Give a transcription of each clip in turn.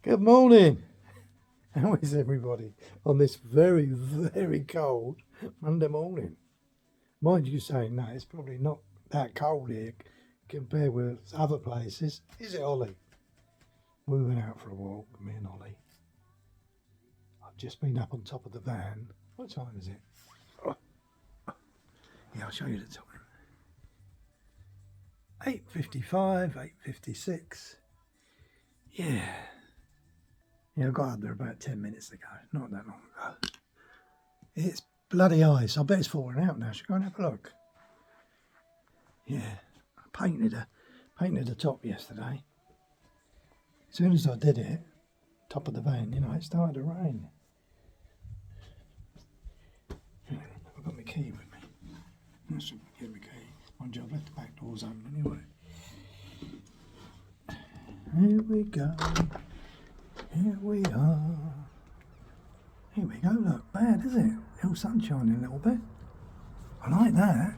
Good morning. How is everybody on this very, very cold Monday morning? Mind you saying that it's probably not that cold here compared with other places. Is it, Ollie? We went out for a walk, me and Ollie. I've just been up on top of the van. What time is it? Oh. Yeah, I'll show you the time. 8:55, 8:56. Yeah. Yeah, I got up there about 10 minutes ago, not that long ago. It's bloody ice. I bet it's falling out now. Should go and have a look. Yeah, I painted the top yesterday. As soon as I did it, top of the van, it started to rain. I've got my key with me. I should get my key. Mind you, I've left the back doors open anyway. Here we go. Here we are. Here we go, look, bad, is it? Little sunshine a little bit. I like that.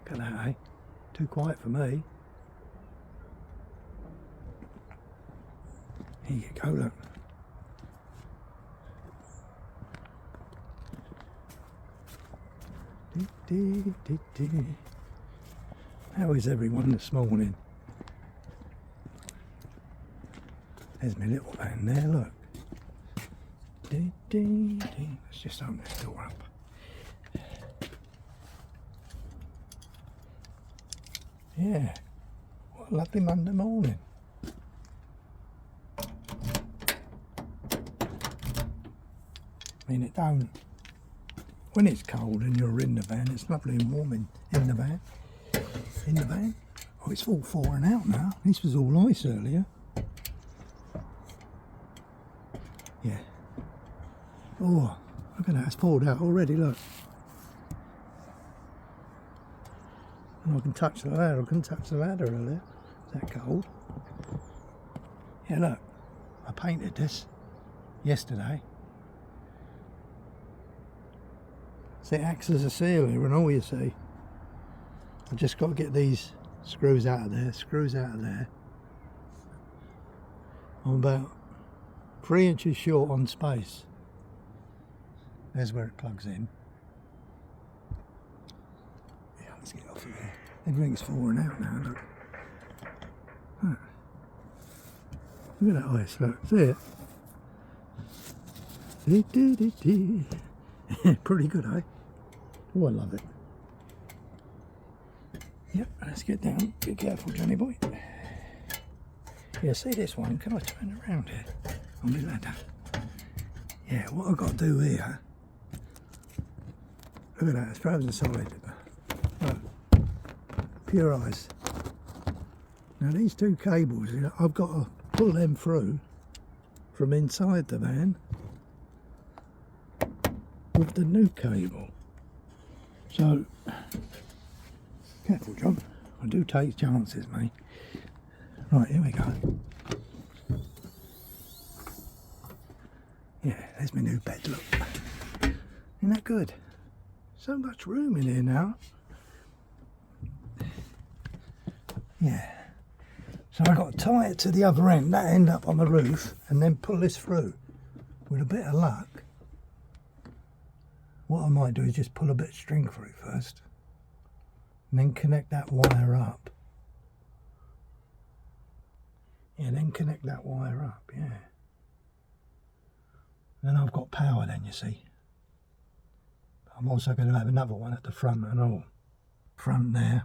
Look at that, eh? Too quiet for me. Here you go, look. How is everyone this morning? There's my little van there, look. Let's just open this door up. Yeah, what a lovely Monday morning. I mean, it don't, when it's cold and you're in the van, it's lovely and warm in the van. In the van. Oh, it's all thawing out now. This was all ice earlier. Yeah. Oh, look at that, it's thawed out already, look. And I can touch the ladder, I couldn't touch the ladder earlier. Is that cold? Yeah, look, I painted this yesterday. So it acts as a sealer and all, you see. I've just got to get these screws out of there, I'm about 3 inches short on space. There's where it plugs in. Yeah, let's get off of there. Everything's falling out now, look. Huh. Look at that ice, look, see it? Pretty good, eh? Oh, I love it. Yep, let's get down. Be careful, Johnny boy. Yeah, see this one? Can I turn around here on the ladder? Yeah, what I've got to do here. Look at that, it's frozen solid. Look, pure ice. Now these two cables, I've got to pull them through from inside the van with the new cable. So, careful, John. I do take chances, mate. Right, here we go. Yeah, there's my new bed, look. Isn't that good? So much room in here now. Yeah. So I've got to tie it to the other end, that end up on the roof, and then pull this through. With a bit of luck, what I might do is just pull a bit of string through first. And then connect that wire up. Yeah, then connect that wire up, yeah. Then I've got power then, you see. I'm also going to have another one at the front and all. Front there.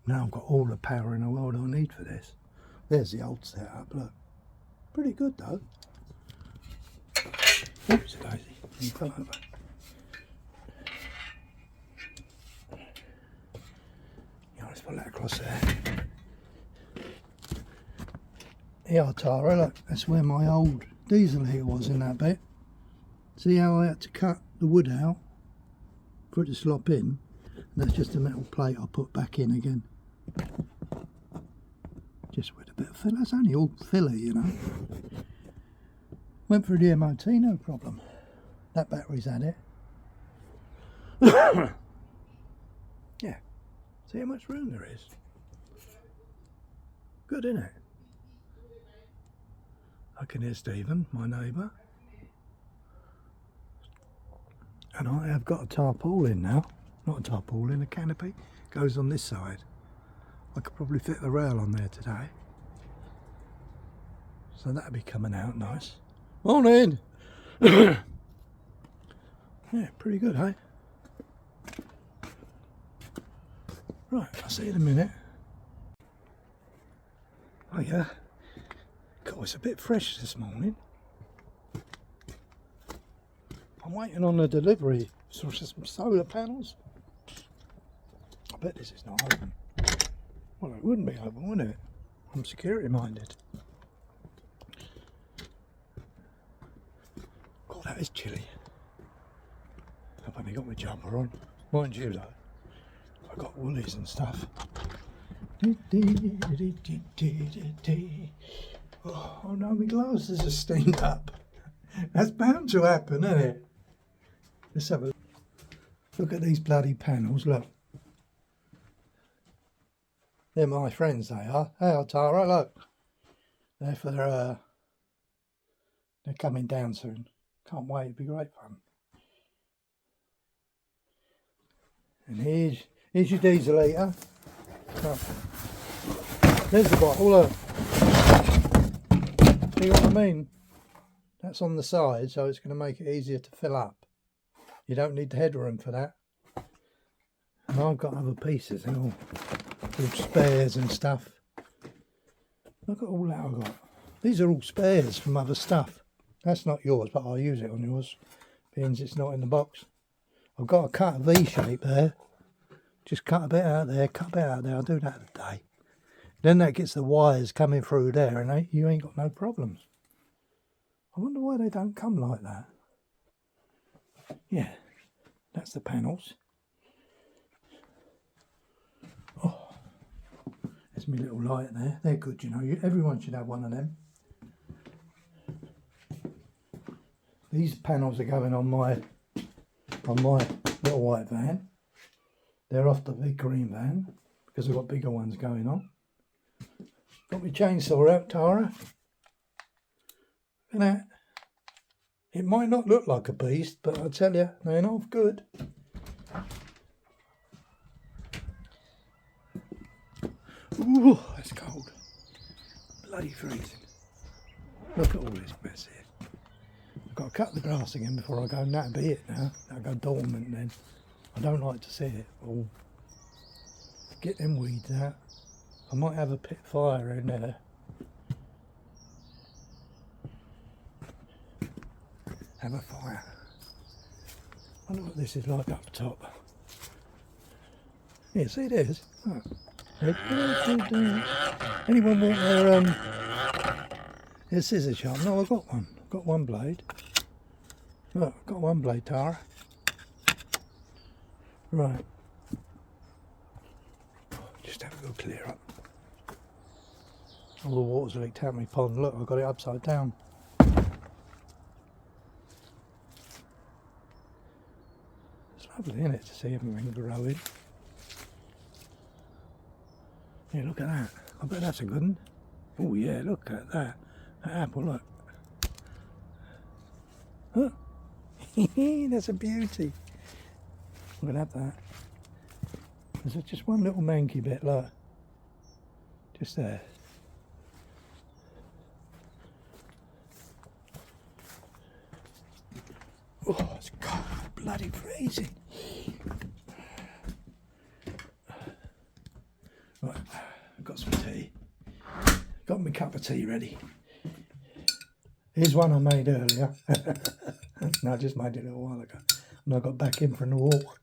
Now I've got all the power in the world I need for this. There's the old setup, look. Pretty good though. Oops, daisy. You fell over. Let's put that across there. Here, Tara, look, that's where my old diesel heater was in that bit. See how I had to cut the wood out for it to slop in? And that's just a metal plate I put back in again. Just with a bit of filler, that's only all filler, Went through the MOT, no problem. That battery's had it. Yeah. See how much room there is? Good, isn't it? I can hear Stephen, my neighbour. And I have got a tarpaulin now. Not a tarpaulin, a canopy. Goes on this side. I could probably fit the rail on there today. So that'll be coming out nice. Morning! Yeah, pretty good, eh? Right, I'll see you in a minute. Oh yeah. God, it's a bit fresh this morning. I'm waiting on a delivery for some solar panels. I bet this is not open. Well, it wouldn't be open, would it? I'm security minded. God, that is chilly. I've only got my jumper on. Mind you though, I've got woolies and stuff. Oh no, my glasses are steamed up. That's bound to happen, isn't it? Let's have a look at these bloody panels, look. They're my friends, they are. Hey, Tara, look. They're for they're coming down soon. Can't wait, it'll be great fun. And here's your diesel heater. Oh. There's the bottle, look. See what I mean? That's on the side, so it's going to make it easier to fill up. You don't need the headroom for that. And I've got other pieces, they're all spares and stuff. Look at all that I've got. These are all spares from other stuff. That's not yours, but I'll use it on yours, being it's not in the box. I've got to cut a V shape there. Just cut a bit out there, cut a bit out there. I'll do that today. Then that gets the wires coming through there, and you ain't got no problems. I wonder why they don't come like that. Yeah, that's the panels. Oh, there's my little light there. They're good, you know. Everyone should have one of them. These panels are going on my little white van. They're off the big green van because I've got bigger ones going on. Got my chainsaw out, Tara. Look at that. It might not look like a beast, but I tell you, they're not good. Ooh, that's cold. Bloody freezing. Look at all this mess here. I've got to cut the grass again before I go, and that'll be it now. That'll go dormant then. I don't like to see it. Oh, get them weeds out. I might have a pit fire in there. Have a fire. I wonder what this is like up top. Yeah, see there's. Oh. Anyone want their scissor sharp? No, I've got one. I've got one blade. Look, I've got one blade, Tara. Right. Just have a go clear up. All the water's leaked out of my pond. Look, I've got it upside down. It's lovely, isn't it, to see everything growing. Yeah, look at that. I bet that's a good one. Oh yeah, look at that. That apple, look. Huh? That's a beauty. I'm gonna have that. There's just one little manky bit, look. Just there. Oh, it's cold, bloody freezing. Right, I've got some tea. Got my cup of tea ready. Here's one I made earlier. No, I just made it a little while ago. And I got back in from the walk.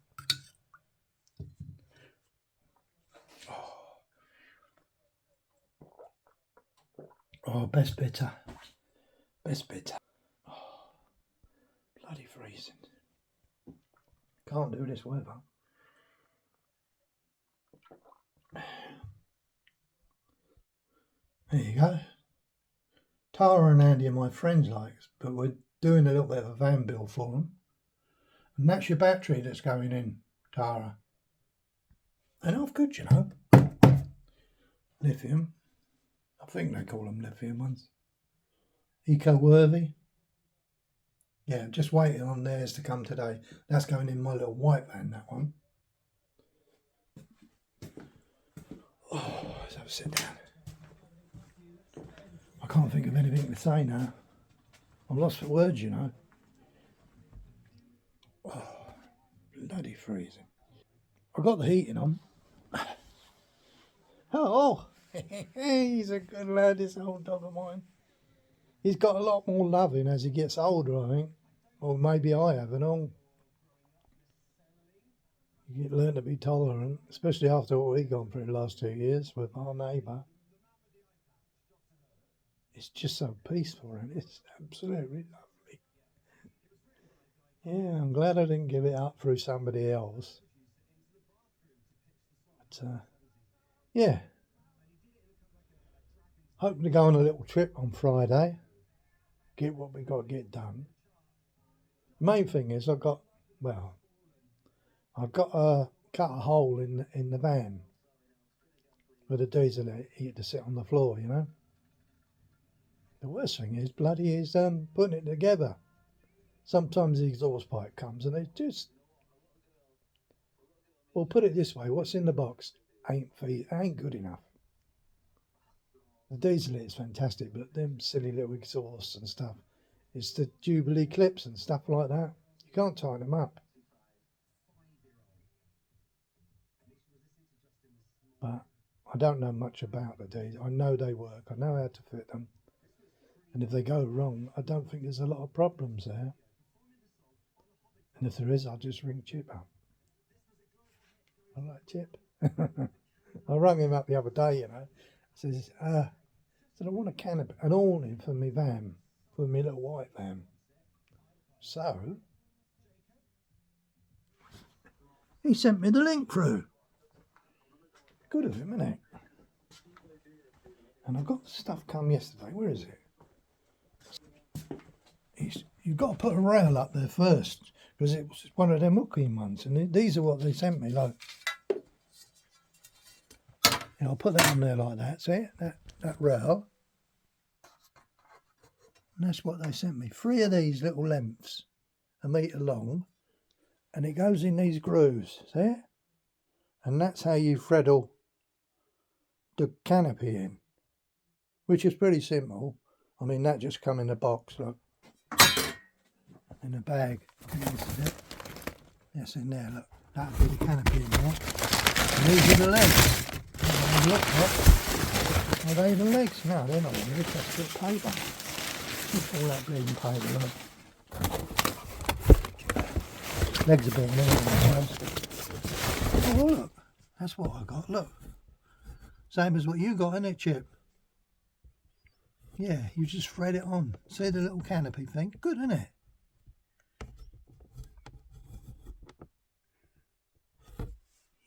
Oh, best bitter. Best bitter. Oh, bloody freezing. Can't do this weather. There you go. Tara and Andy are my friends, like, but we're doing a little bit of a van build for them. And that's your battery that's going in, Tara. And off good, you know. Lithium. I think they call them lithium ones. Eco-worthy. Yeah, just waiting on theirs to come today. That's going in my little white van, that one. Oh, let's have a sit down. I can't think of anything to say now. I'm lost for words, you know. Oh, bloody freezing. I got the heating on. Oh, he's a good lad, this old dog of mine. He's got a lot more loving as he gets older, I think. Or maybe I haven't all. You learn to be tolerant, especially after what we've gone through the last 2 years with our neighbour. It's just so peaceful and it's absolutely lovely. Yeah, I'm glad I didn't give it up through somebody else. But yeah, hoping to go on a little trip on Friday, get what we got to get done. The main thing is I've got to cut a hole in the van where the diesel heat to sit on the floor, you know. The worst thing is bloody is putting it together. Sometimes the exhaust pipe comes and it just, well, put it this way, what's in the box ain't good enough. The diesel is fantastic, but them silly little exhausts and stuff, it's the Jubilee clips and stuff like that. You can't tighten them up. But I don't know much about the diesel. I know they work. I know how to fit them. And if they go wrong, I don't think there's a lot of problems there. And if there is, I'll just ring Chip up. I like Chip. I rang him up the other day, you know. Says, I want a canopy, an awning for my van, for my little white van. So he sent me the link through. Good of him, isn't it? And I got the stuff come yesterday. Where is it? You've got to put a rail up there first because it was one of them hooking ones. And these are what they sent me. Like, I'll put that on there like that. See that rail. And that's what they sent me. 3 of these little lengths, 1 metre long. And it goes in these grooves. See it? And that's how you threadle the canopy in, which is pretty simple. I mean, that just come in a box, look, in a bag. That's in there, look. That'll be the canopy in there. And these are the legs. Look, are they the legs? No, they're not. They're just a bit of paper. Look at all that bleeding paper, look. Legs are being there. Oh, look. That's what I got, look. Same as what you got, isn't it, Chip? Yeah, you just thread it on. See the little canopy thing? Good, isn't it?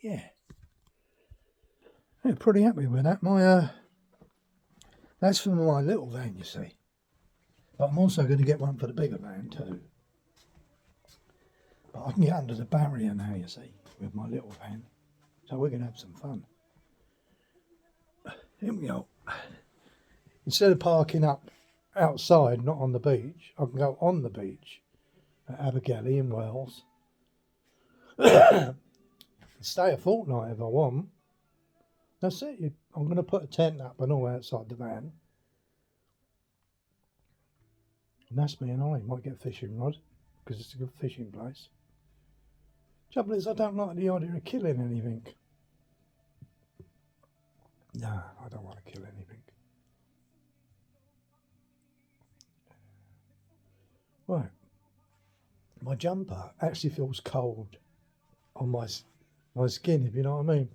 Yeah. Yeah, pretty happy with that. That's for my little van, you see. But I'm also going to get one for the bigger van too. But I can get under the barrier now, you see, with my little van. So we're going to have some fun. Here we go. Instead of parking up outside, not on the beach, I can go on the beach at Abergele in Wales. Stay a fortnight if I want. That's it. I'm going to put a tent up and all outside the van. And that's me and I might get a fishing rod because it's a good fishing place. Trouble is, I don't like the idea of killing anything. No, I don't want to kill anything. Right. My jumper actually feels cold on my skin, if you know what I mean.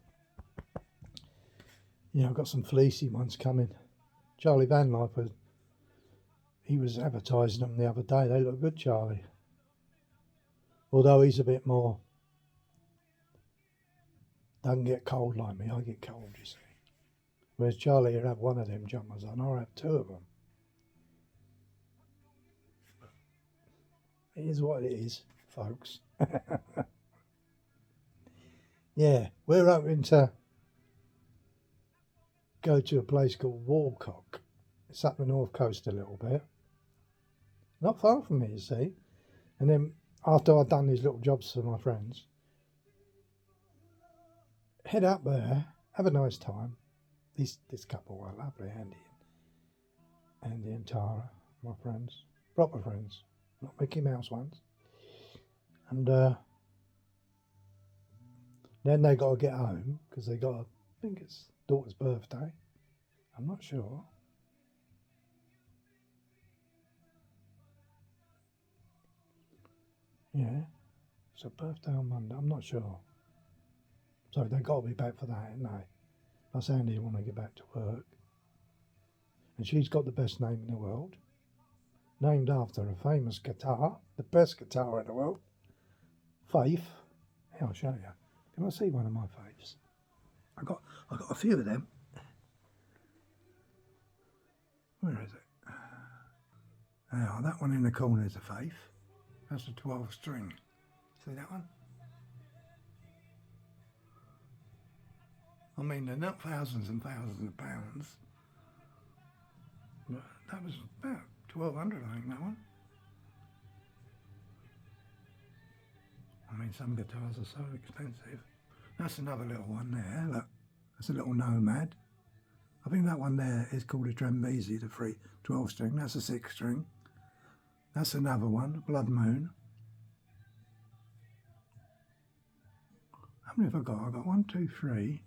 Yeah, I've got some fleecy ones coming. Charlie Van Life, he was advertising them the other day. They look good, Charlie. Although he's a bit more, doesn't get cold like me. I get cold, you see. Whereas Charlie would have one of them jumpers on, I'll have 2 of them. It is what it is, folks. Yeah, we're hoping to go to a place called Walcock. It's up the north coast a little bit. Not far from me, you see. And then after I've done these little jobs for my friends, head up there, have a nice time. This couple were lovely, Andy and Tara, my friends, proper friends, not Mickey Mouse ones. And then they got to get home because they got, I think it's daughter's birthday. I'm not sure. Yeah, it's a birthday on Monday. I'm not sure. So they got to be back for that, haven't they? Plus Andy want to get back to work. And she's got the best name in the world, named after a famous guitar, the best guitar in the world, Faith. Here, I'll show you. Can I see one of my faves? I got a few of them. Where is it? Oh, that one in the corner is a Faith. That's a 12 string. See that one? I mean, they're not thousands and thousands of pounds. But that was about 1200, I think, that one. I mean, some guitars are so expensive. That's another little one there. Look, that's a little Nomad. I think that one there is called a Trembesi, the 12 string. That's a 6 string. That's another one, Blood Moon. How many have I got? I've got 1, 2, 3.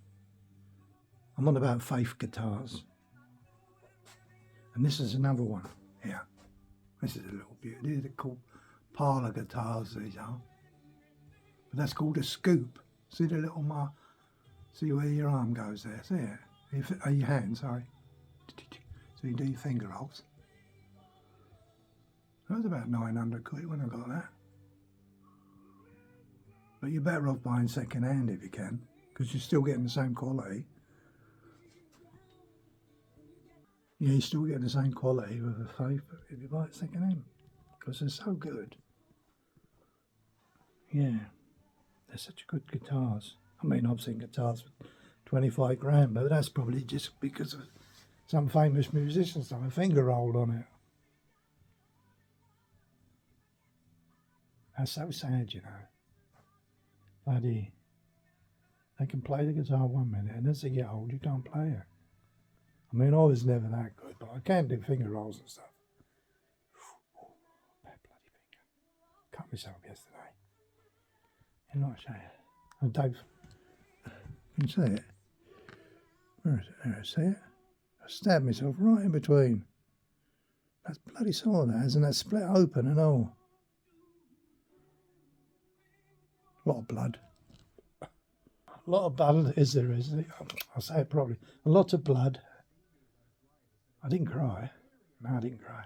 I'm on about Faith guitars. And this is another one here. This is a little beauty. These are called parlour guitars, these are. But that's called a scoop. See the little mark? See where your arm goes there? See it? Your hand, sorry. So you do your finger rolls. That was about 900 quid when I got that. But you're better off buying second hand if you can, because you're still getting the same quality. Yeah, you're still getting the same quality with a Faith if you buy it second hand, because they're so good. Yeah, they're such good guitars. I mean, I've seen guitars for 25 grand, but that's probably just because of some famous musicians done a finger roll on it. That's so sad, you know. Bloody, they can play the guitar 1 minute, and as they get old, you can't play it. I mean, I was never that good, but I can do finger rolls and stuff. Oh, bad bloody finger. Cut myself yesterday. You know what I'm saying? And Dave, can you see it? Where is it? There, see it? I stabbed myself right in between. That's bloody sore, that, isn't it? Split open and all. A lot of blood. A lot of blood, is there? I'll say it properly. A lot of blood. I didn't cry. No, I didn't cry.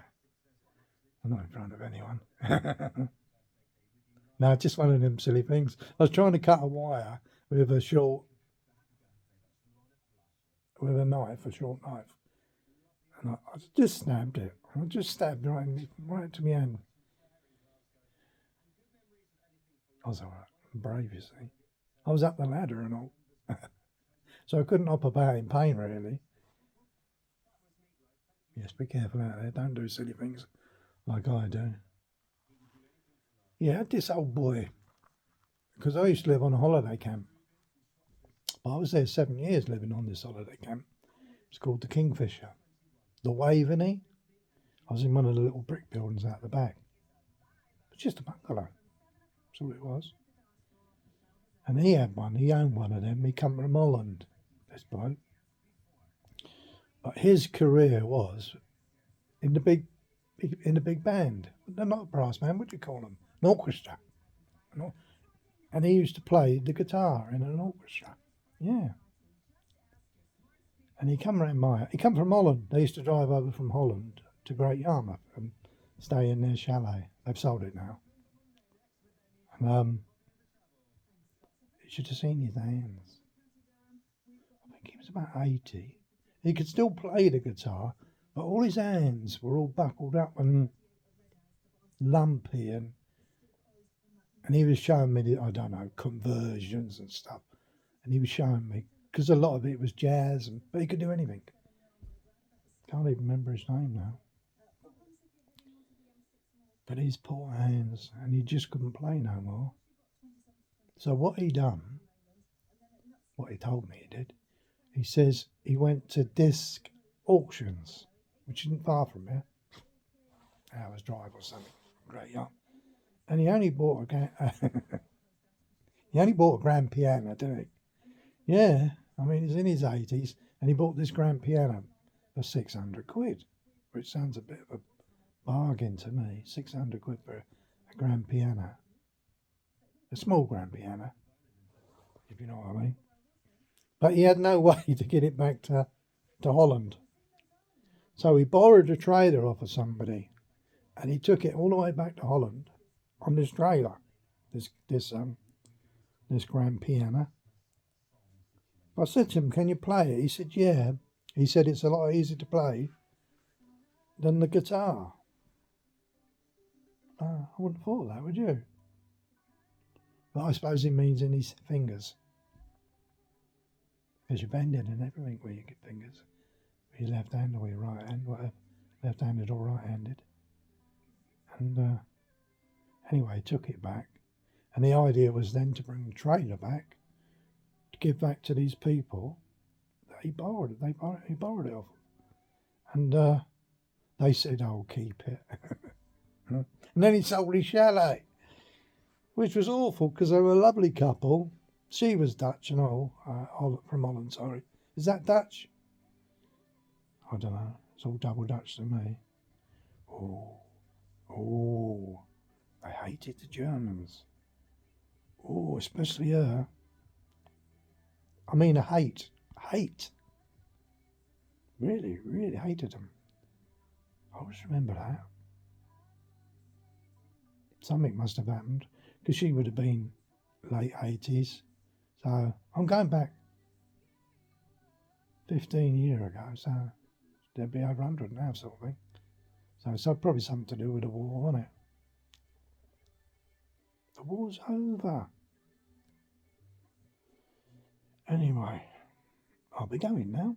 I'm not in front of anyone. No, just one of them silly things. I was trying to cut a wire with a knife, a short knife. And I just stabbed it. I just stabbed right to my hand. I was all right. I'm brave, you see. I was up the ladder and all. So I couldn't hop about in pain, really. Yes, be careful out there. Don't do silly things like I do. Yeah, this old boy, because I used to live on a holiday camp. But I was there 7 years living on this holiday camp. It's called the Kingfisher. The Waveney. I was in one of the little brick buildings out the back. It's just a bungalow. That's all it was. And he had one. He owned one of them. He come from Holland, this bloke. But his career was in the big band. They're not a brass band. What do you call them? An orchestra. And he used to play the guitar in an orchestra. Yeah. And he come from Holland. They used to drive over from Holland to Great Yarmouth and stay in their chalet. They've sold it now. And you should have seen his hands. I think he was about 80. He could still play the guitar, but all his hands were all buckled up and lumpy, and he was showing me I don't know, conversions and stuff. and he was showing me because a lot of it was jazz, but he could do anything. Can't even remember his name now. But he's poor hands, and he just couldn't play no more. So what he done, what he told me he did, he says he went to disc auctions, which isn't far from here, hour's drive or something. Great, yeah. And he only bought a grand piano, didn't he? Yeah, I mean he's in his 80s, and he bought this grand piano for 600 quid, which sounds a bit of a bargain to me. 600 quid for a grand piano, a small grand piano, if you know what I mean. But he had no way to get it back to Holland. So he borrowed a trailer off of somebody, and he took it all the way back to Holland on this trailer, this grand piano. I said to him, "Can you play it?" He said, "Yeah." He said it's a lot easier to play than the guitar. I wouldn't have thought that, would you? But I suppose it means in his fingers. Because you're bending and everything with your fingers. With your left hand or your right hand, whatever. Left-handed or right-handed. And anyway, he took it back. And the idea was then to bring the trailer back, to give back to these people that he borrowed it. He borrowed it off them. And they said, "Oh, keep it." And then he sold his chalet, which was awful because they were a lovely couple. She was Dutch and all, from Holland, sorry. Is that Dutch? I don't know. It's all double Dutch to me. Oh, they hated the Germans. Oh, especially her. I mean, hate. Really, really hated them. I always remember that. Something must have happened because she would have been late 80s. So I'm going back 15 years ago. So there'd be over 100 now, sort of thing. So it's probably something to do with the war, wasn't it? The war's over. Anyway, I'll be going now.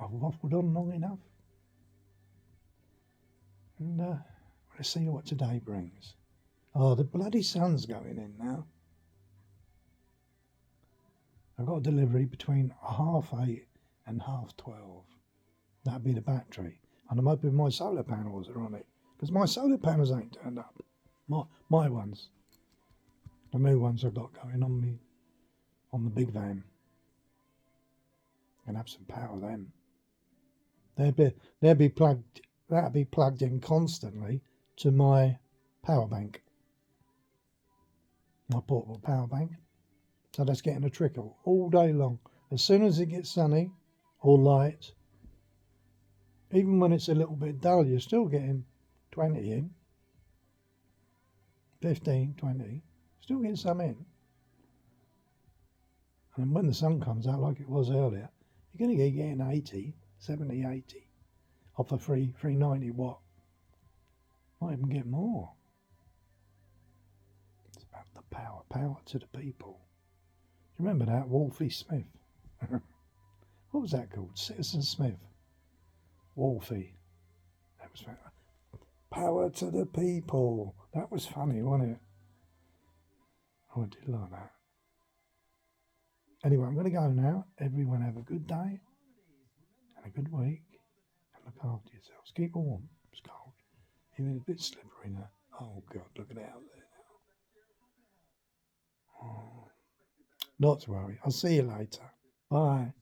I've waffled on long enough. And let's see what today brings. Oh, the bloody sun's going in now. I've got a delivery between 8:30 and 12:30. That'd be the battery. And I'm hoping my solar panels are on it. Because my solar panels ain't turned up. My ones. The new ones I've got going on the big van. And have some power then. That'd be plugged in constantly to my power bank. My portable power bank. So that's getting a trickle all day long. As soon as it gets sunny or light, even when it's a little bit dull, you're still getting 20 in. 15, 20. Still getting some in. And when the sun comes out like it was earlier, you're going to get getting 80, 70, 80 off a 390 watt. Might even get more. It's about the power to the people. Do you remember that? Wolfie Smith. What was that called? Citizen Smith. Wolfie. That was power to the people. That was funny, wasn't it? Oh, I did like that. Anyway, I'm going to go now. Everyone have a good day and a good week. And look after yourselves. Keep warm. It's cold. Even a bit slippery now. Oh, God, look at it out there now. Oh. Not to worry. I'll see you later. Bye.